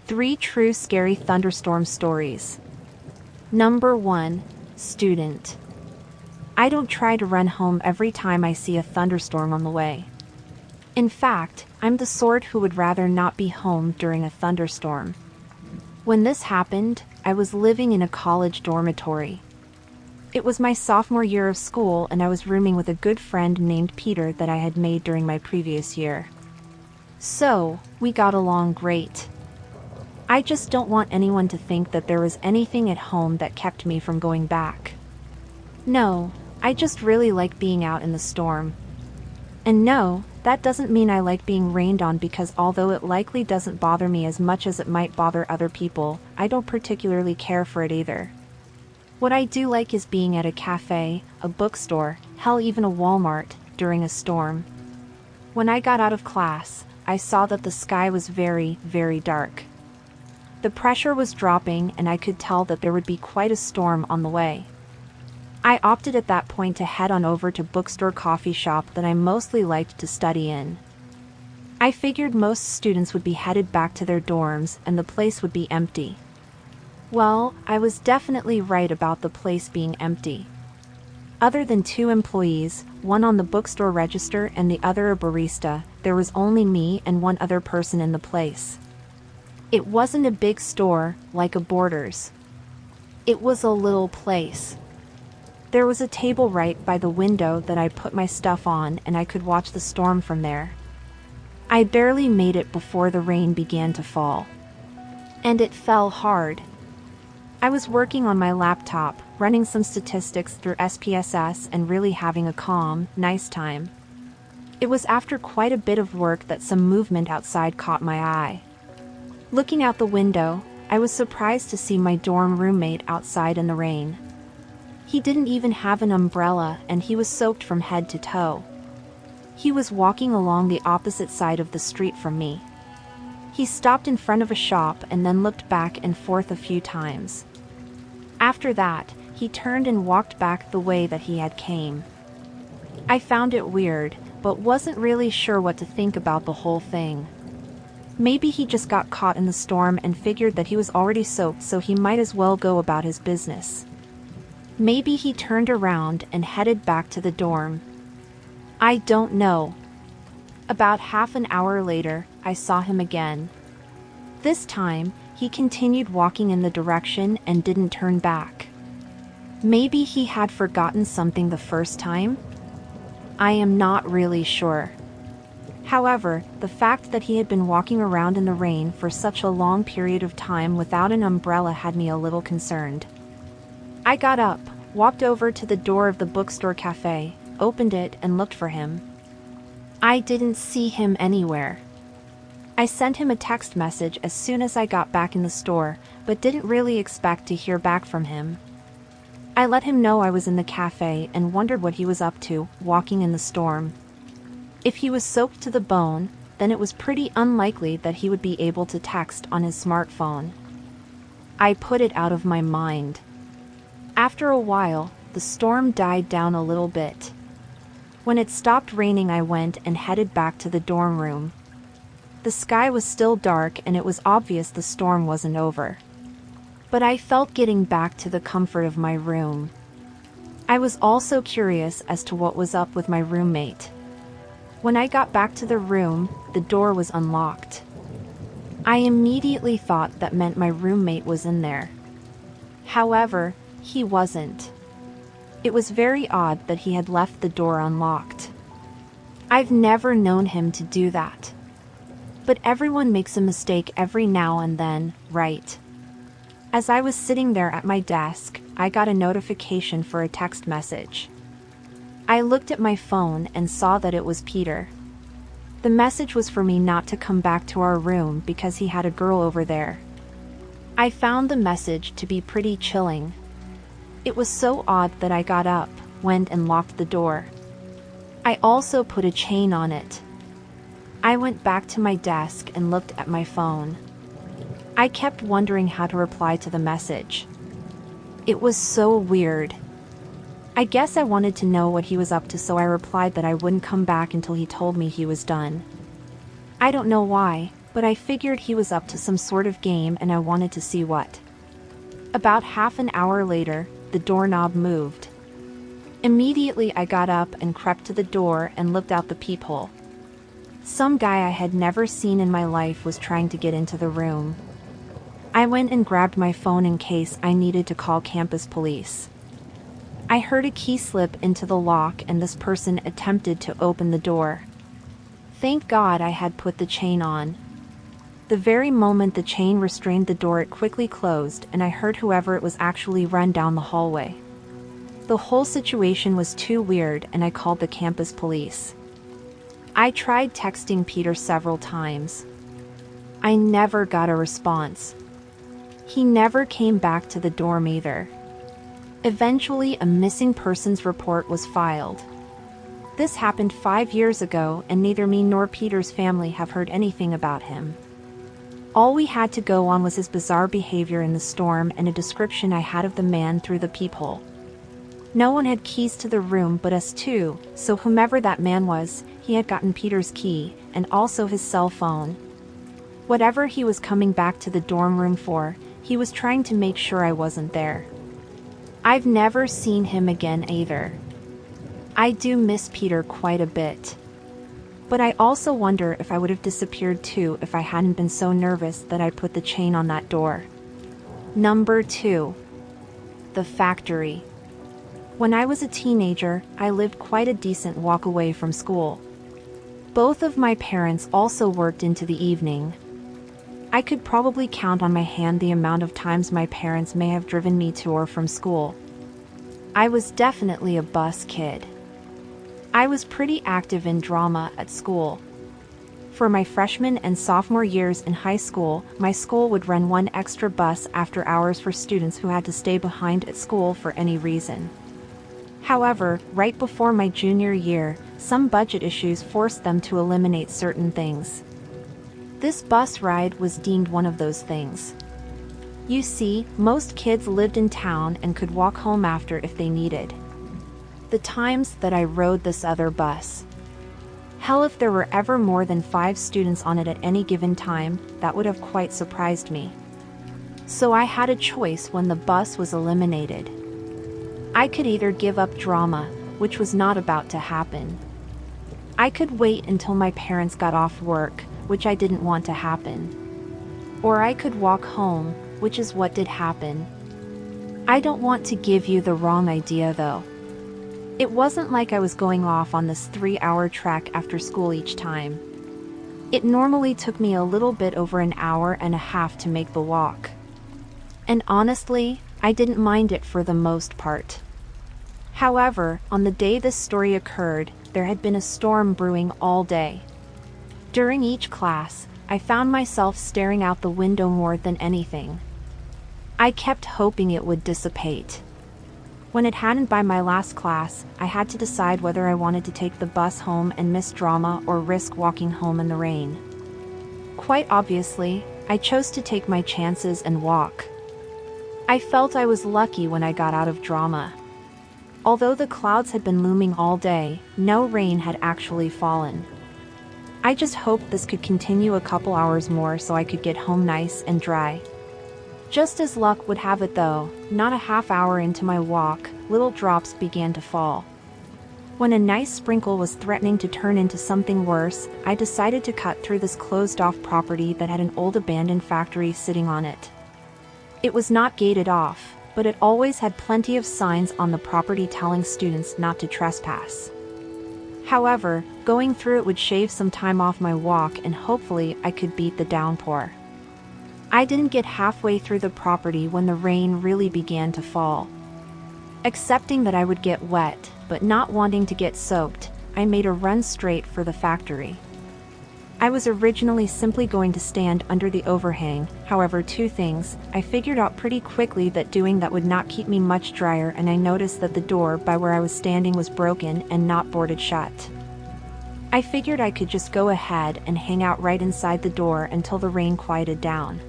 3 True Scary Thunderstorm Stories. Number 1. Student. I don't try to run home every time I see a thunderstorm on the way. In fact, I'm the sort who would rather not be home during a thunderstorm. When this happened, I was living in a college dormitory. It was my sophomore year of school and I was rooming with a good friend named Peter that I had made during my previous year. So, we got along great. I just don't want anyone to think that there was anything at home that kept me from going back. No, I just really like being out in the storm. And no, that doesn't mean I like being rained on, because although it likely doesn't bother me as much as it might bother other people, I don't particularly care for it either. What I do like is being at a cafe, a bookstore, hell even a Walmart, during a storm. When I got out of class, I saw that the sky was very, very dark. The pressure was dropping and I could tell that there would be quite a storm on the way. I opted at that point to head on over to bookstore coffee shop that I mostly liked to study in. I figured most students would be headed back to their dorms and the place would be empty. Well, I was definitely right about the place being empty. Other than 2 employees, one on the bookstore register and the other a barista, there was only me and one other person in the place. It wasn't a big store, like a Borders. It was a little place. There was a table right by the window that I put my stuff on and I could watch the storm from there. I barely made it before the rain began to fall. And it fell hard. I was working on my laptop, running some statistics through SPSS and really having a calm, nice time. It was after quite a bit of work that some movement outside caught my eye. Looking out the window, I was surprised to see my dorm roommate outside in the rain. He didn't even have an umbrella and he was soaked from head to toe. He was walking along the opposite side of the street from me. He stopped in front of a shop and then looked back and forth a few times. After that, he turned and walked back the way that he had came. I found it weird, but wasn't really sure what to think about the whole thing. Maybe he just got caught in the storm and figured that he was already soaked, so he might as well go about his business. Maybe he turned around and headed back to the dorm. I don't know. About half an hour later, I saw him again. This time, he continued walking in the direction and didn't turn back. Maybe he had forgotten something the first time? I am not really sure. However, the fact that he had been walking around in the rain for such a long period of time without an umbrella had me a little concerned. I got up, walked over to the door of the bookstore cafe, opened it and looked for him. I didn't see him anywhere. I sent him a text message as soon as I got back in the store, but didn't really expect to hear back from him. I let him know I was in the cafe and wondered what he was up to, walking in the storm. If he was soaked to the bone, then it was pretty unlikely that he would be able to text on his smartphone. I put it out of my mind. After a while, the storm died down a little bit. When it stopped raining, I went and headed back to the dorm room. The sky was still dark and it was obvious the storm wasn't over. But I felt getting back to the comfort of my room. I was also curious as to what was up with my roommate. When I got back to the room, the door was unlocked. I immediately thought that meant my roommate was in there. However, he wasn't. It was very odd that he had left the door unlocked. I've never known him to do that. But everyone makes a mistake every now and then, right? As I was sitting there at my desk, I got a notification for a text message. I looked at my phone and saw that it was Peter. The message was for me not to come back to our room because he had a girl over there. I found the message to be pretty chilling. It was so odd that I got up, went and locked the door. I also put a chain on it. I went back to my desk and looked at my phone. I kept wondering how to reply to the message. It was so weird. I guess I wanted to know what he was up to, so I replied that I wouldn't come back until he told me he was done. I don't know why, but I figured he was up to some sort of game and I wanted to see what. About half an hour later, the doorknob moved. Immediately I got up and crept to the door and looked out the peephole. Some guy I had never seen in my life was trying to get into the room. I went and grabbed my phone in case I needed to call campus police. I heard a key slip into the lock and this person attempted to open the door. Thank God I had put the chain on. The very moment the chain restrained the door, it quickly closed and I heard whoever it was actually run down the hallway. The whole situation was too weird and I called the campus police. I tried texting Peter several times. I never got a response. He never came back to the dorm either. Eventually, a missing persons report was filed. This happened 5 years ago and neither me nor Peter's family have heard anything about him. All we had to go on was his bizarre behavior in the storm and a description I had of the man through the peephole. No one had keys to the room but us two, so whomever that man was, he had gotten Peter's key, and also his cell phone. Whatever he was coming back to the dorm room for, he was trying to make sure I wasn't there. I've never seen him again either. I do miss Peter quite a bit. But I also wonder if I would have disappeared too if I hadn't been so nervous that I put the chain on that door. Number 2. The factory. When I was a teenager, I lived quite a decent walk away from school. Both of my parents also worked into the evening. I could probably count on my hand the amount of times my parents may have driven me to or from school. I was definitely a bus kid. I was pretty active in drama at school. For my freshman and sophomore years in high school, my school would run one extra bus after hours for students who had to stay behind at school for any reason. However, right before my junior year, some budget issues forced them to eliminate certain things. This bus ride was deemed one of those things. You see, most kids lived in town and could walk home after if they needed. The times that I rode this other bus. Hell, if there were ever more than 5 students on it at any given time, that would have quite surprised me. So I had a choice when the bus was eliminated. I could either give up drama, which was not about to happen. I could wait until my parents got off work, which I didn't want to happen. Or I could walk home, which is what did happen. I don't want to give you the wrong idea though. It wasn't like I was going off on this 3-hour trek after school each time. It normally took me a little bit over an hour and a half to make the walk. And honestly, I didn't mind it for the most part. However, on the day this story occurred, there had been a storm brewing all day. During each class, I found myself staring out the window more than anything. I kept hoping it would dissipate. When it hadn't by my last class, I had to decide whether I wanted to take the bus home and miss drama or risk walking home in the rain. Quite obviously, I chose to take my chances and walk. I felt I was lucky when I got out of drama. Although the clouds had been looming all day, no rain had actually fallen. I just hoped this could continue a couple hours more so I could get home nice and dry. Just as luck would have it though, not a half hour into my walk, little drops began to fall. When a nice sprinkle was threatening to turn into something worse, I decided to cut through this closed-off property that had an old abandoned factory sitting on it. It was not gated off, but it always had plenty of signs on the property telling students not to trespass. However, going through it would shave some time off my walk and hopefully I could beat the downpour. I didn't get halfway through the property when the rain really began to fall. Accepting that I would get wet, but not wanting to get soaked, I made a run straight for the factory. I was originally simply going to stand under the overhang, however 2 things, I figured out pretty quickly that doing that would not keep me much drier and I noticed that the door by where I was standing was broken and not boarded shut. I figured I could just go ahead and hang out right inside the door until the rain quieted down.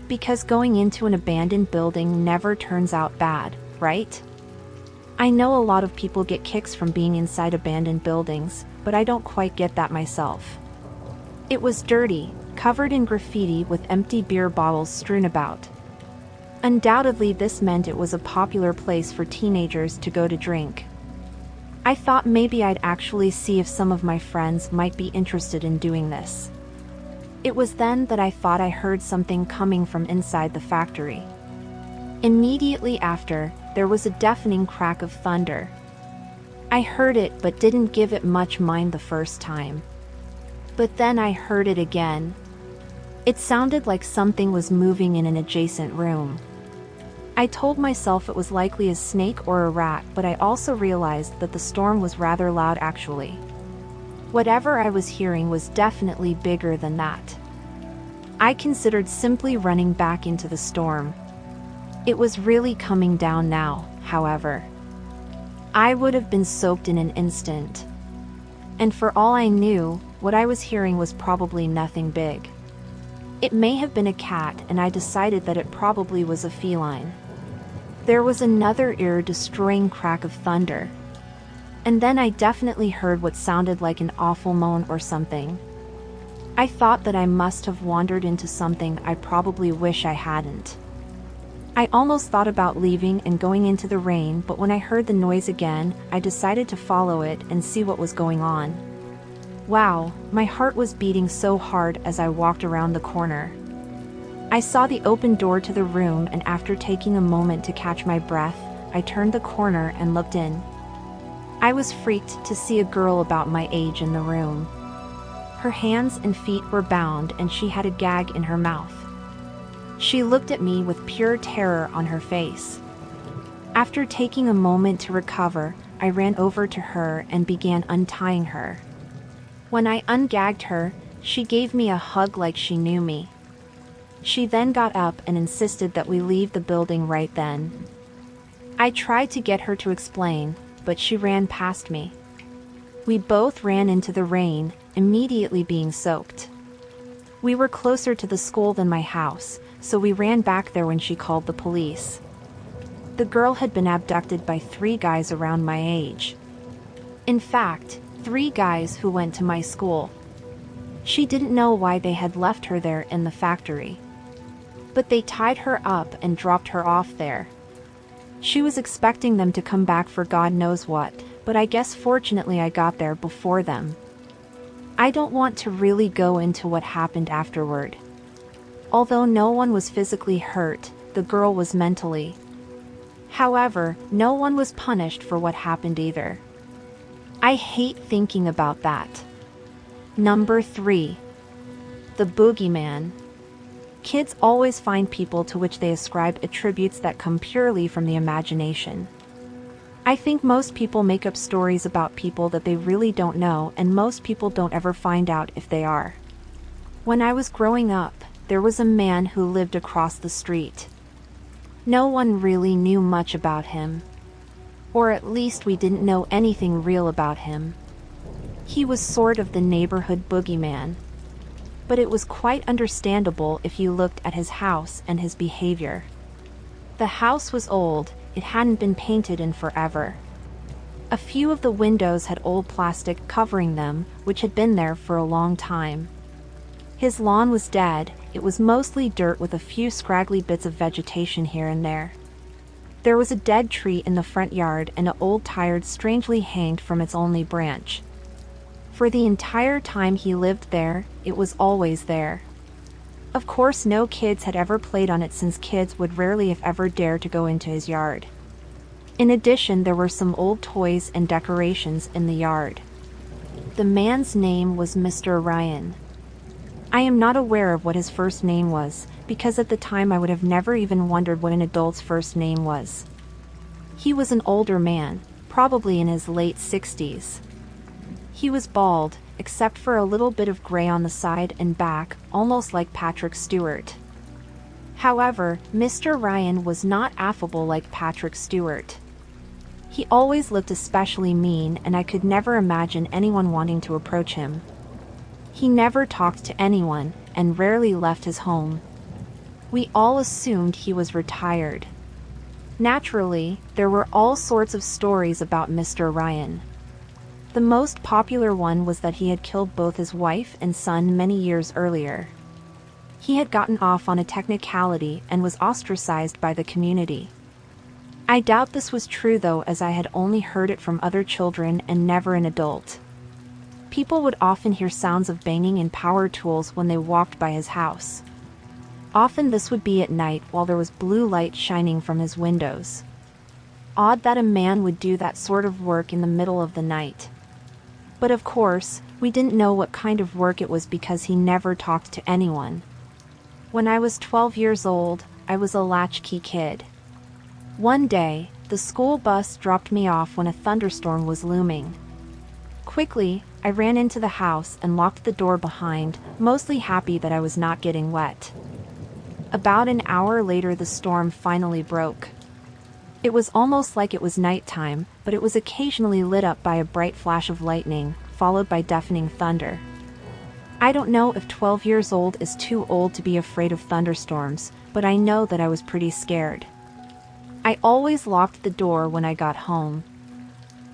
Because going into an abandoned building never turns out bad, right? I know a lot of people get kicks from being inside abandoned buildings, but I don't quite get that myself. It was dirty, covered in graffiti with empty beer bottles strewn about. Undoubtedly, this meant it was a popular place for teenagers to go to drink. I thought maybe I'd actually see if some of my friends might be interested in doing this. It was then that I thought I heard something coming from inside the factory. Immediately after, there was a deafening crack of thunder. I heard it but didn't give it much mind the first time. But then I heard it again. It sounded like something was moving in an adjacent room. I told myself it was likely a snake or a rat, but I also realized that the storm was rather loud actually. Whatever I was hearing was definitely bigger than that. I considered simply running back into the storm. It was really coming down now, however. I would have been soaked in an instant. And for all I knew, what I was hearing was probably nothing big. It may have been a cat, and I decided that it probably was a feline. There was another ear-destroying crack of thunder. And then I definitely heard what sounded like an awful moan or something. I thought that I must have wandered into something I probably wish I hadn't. I almost thought about leaving and going into the rain, but when I heard the noise again, I decided to follow it and see what was going on. Wow, my heart was beating so hard as I walked around the corner. I saw the open door to the room, and after taking a moment to catch my breath, I turned the corner and looked in. I was freaked to see a girl about my age in the room. Her hands and feet were bound, and she had a gag in her mouth. She looked at me with pure terror on her face. After taking a moment to recover, I ran over to her and began untying her. When I ungagged her, she gave me a hug like she knew me. She then got up and insisted that we leave the building right then. I tried to get her to explain, but she ran past me. We both ran into the rain, immediately being soaked. We were closer to the school than my house, so we ran back there when she called the police. The girl had been abducted by 3 guys around my age. In fact, 3 guys who went to my school. She didn't know why they had left her there in the factory. But they tied her up and dropped her off there. She was expecting them to come back for God knows what, but I guess fortunately I got there before them. I don't want to really go into what happened afterward. Although no one was physically hurt, the girl was mentally. However, no one was punished for what happened either. I hate thinking about that. Number 3. The boogeyman. Kids always find people to which they ascribe attributes that come purely from the imagination. I think most people make up stories about people that they really don't know, and most people don't ever find out if they are. When I was growing up, there was a man who lived across the street. No one really knew much about him. Or at least we didn't know anything real about him. He was sort of the neighborhood boogeyman. But it was quite understandable if you looked at his house and his behavior. The house was old, it hadn't been painted in forever. A few of the windows had old plastic covering them, which had been there for a long time. His lawn was dead, it was mostly dirt with a few scraggly bits of vegetation here and there. There was a dead tree in the front yard, and an old tire strangely hanged from its only branch. For the entire time he lived there, it was always there. Of course, no kids had ever played on it, since kids would rarely if ever dare to go into his yard. In addition, there were some old toys and decorations in the yard. The man's name was Mr. Ryan. I am not aware of what his first name was, because at the time I would have never even wondered what an adult's first name was. He was an older man, probably in his late 60s. He was bald, except for a little bit of gray on the side and back, almost like Patrick Stewart. However, Mr. Ryan was not affable like Patrick Stewart. He always looked especially mean, and I could never imagine anyone wanting to approach him. He never talked to anyone, and rarely left his home. We all assumed he was retired. Naturally, there were all sorts of stories about Mr. Ryan. The most popular one was that he had killed both his wife and son many years earlier. He had gotten off on a technicality and was ostracized by the community. I doubt this was true though, as I had only heard it from other children and never an adult. People would often hear sounds of banging and power tools when they walked by his house. Often this would be at night while there was blue light shining from his windows. Odd that a man would do that sort of work in the middle of the night. But of course, we didn't know what kind of work it was because he never talked to anyone. When I was 12 years old, I was a latchkey kid. One day, the school bus dropped me off when a thunderstorm was looming. Quickly, I ran into the house and locked the door behind, mostly happy that I was not getting wet. About an hour later, the storm finally broke. It was almost like it was nighttime, but it was occasionally lit up by a bright flash of lightning, followed by deafening thunder. I don't know if 12 years old is too old to be afraid of thunderstorms, but I know that I was pretty scared. I always locked the door when I got home.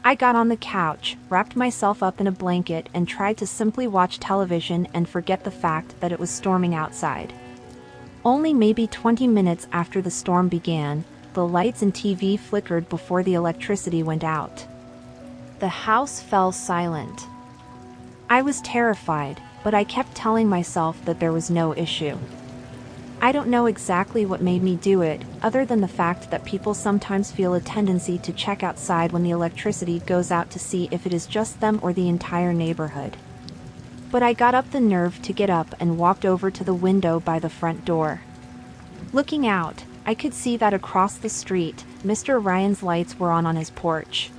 I got on the couch, wrapped myself up in a blanket, and tried to simply watch television and forget the fact that it was storming outside. Only maybe 20 minutes after the storm began, the lights and TV flickered before the electricity went out. The house fell silent. I was terrified, but I kept telling myself that there was no issue. I don't know exactly what made me do it, other than the fact that people sometimes feel a tendency to check outside when the electricity goes out to see if it is just them or the entire neighborhood. But I got up the nerve to get up and walked over to the window by the front door. Looking out, I could see that across the street, Mr. Ryan's lights were on his porch.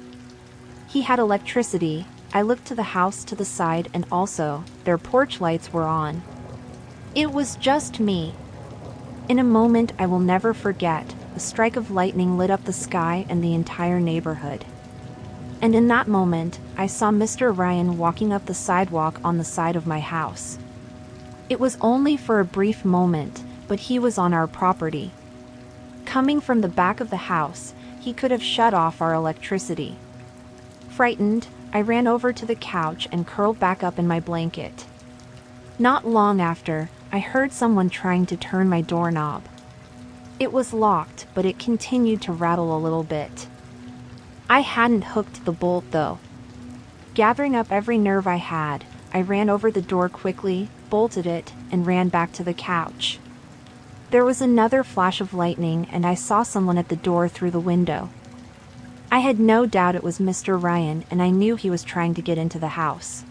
He had electricity. I looked to the house to the side and also, their porch lights were on. It was just me. In a moment I will never forget, a strike of lightning lit up the sky and the entire neighborhood. And in that moment, I saw Mr. Ryan walking up the sidewalk on the side of my house. It was only for a brief moment, but he was on our property. Coming from the back of the house, he could have shut off our electricity. Frightened, I ran over to the couch and curled back up in my blanket. Not long after, I heard someone trying to turn my doorknob. It was locked, but it continued to rattle a little bit. I hadn't hooked the bolt though. Gathering up every nerve I had, I ran over the door quickly, bolted it, and ran back to the couch. There was another flash of lightning and I saw someone at the door through the window. I had no doubt it was Mr. Ryan and I knew he was trying to get into the house.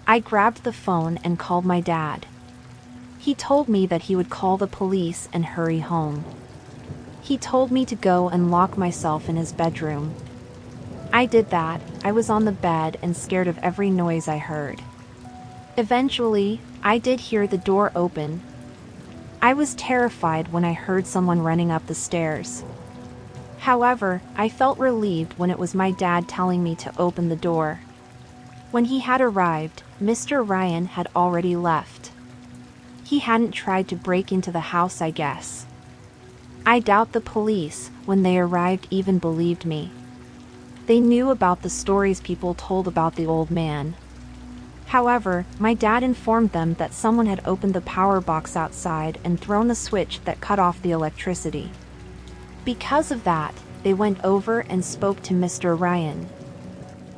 I grabbed the phone and called my dad. He told me that he would call the police and hurry home. He told me to go and lock myself in his bedroom. I did that. I was on the bed and scared of every noise I heard. Eventually, I did hear the door open. I was terrified when I heard someone running up the stairs. However, I felt relieved when it was my dad telling me to open the door. When he had arrived, Mr. Ryan had already left. He hadn't tried to break into the house, I guess. I doubt the police, when they arrived, even believed me. They knew about the stories people told about the old man. However, my dad informed them that someone had opened the power box outside and thrown the switch that cut off the electricity. Because of that, they went over and spoke to Mr. Ryan.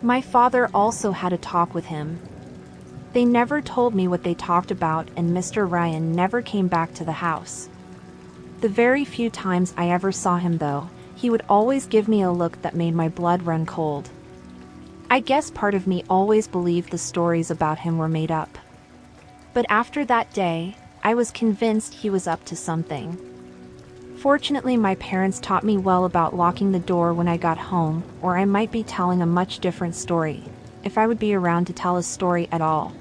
My father also had a talk with him. They never told me what they talked about, and Mr. Ryan never came back to the house. The very few times I ever saw him though, he would always give me a look that made my blood run cold. I guess part of me always believed the stories about him were made up. But after that day, I was convinced he was up to something. Fortunately, my parents taught me well about locking the door when I got home, or I might be telling a much different story, if I would be around to tell a story at all.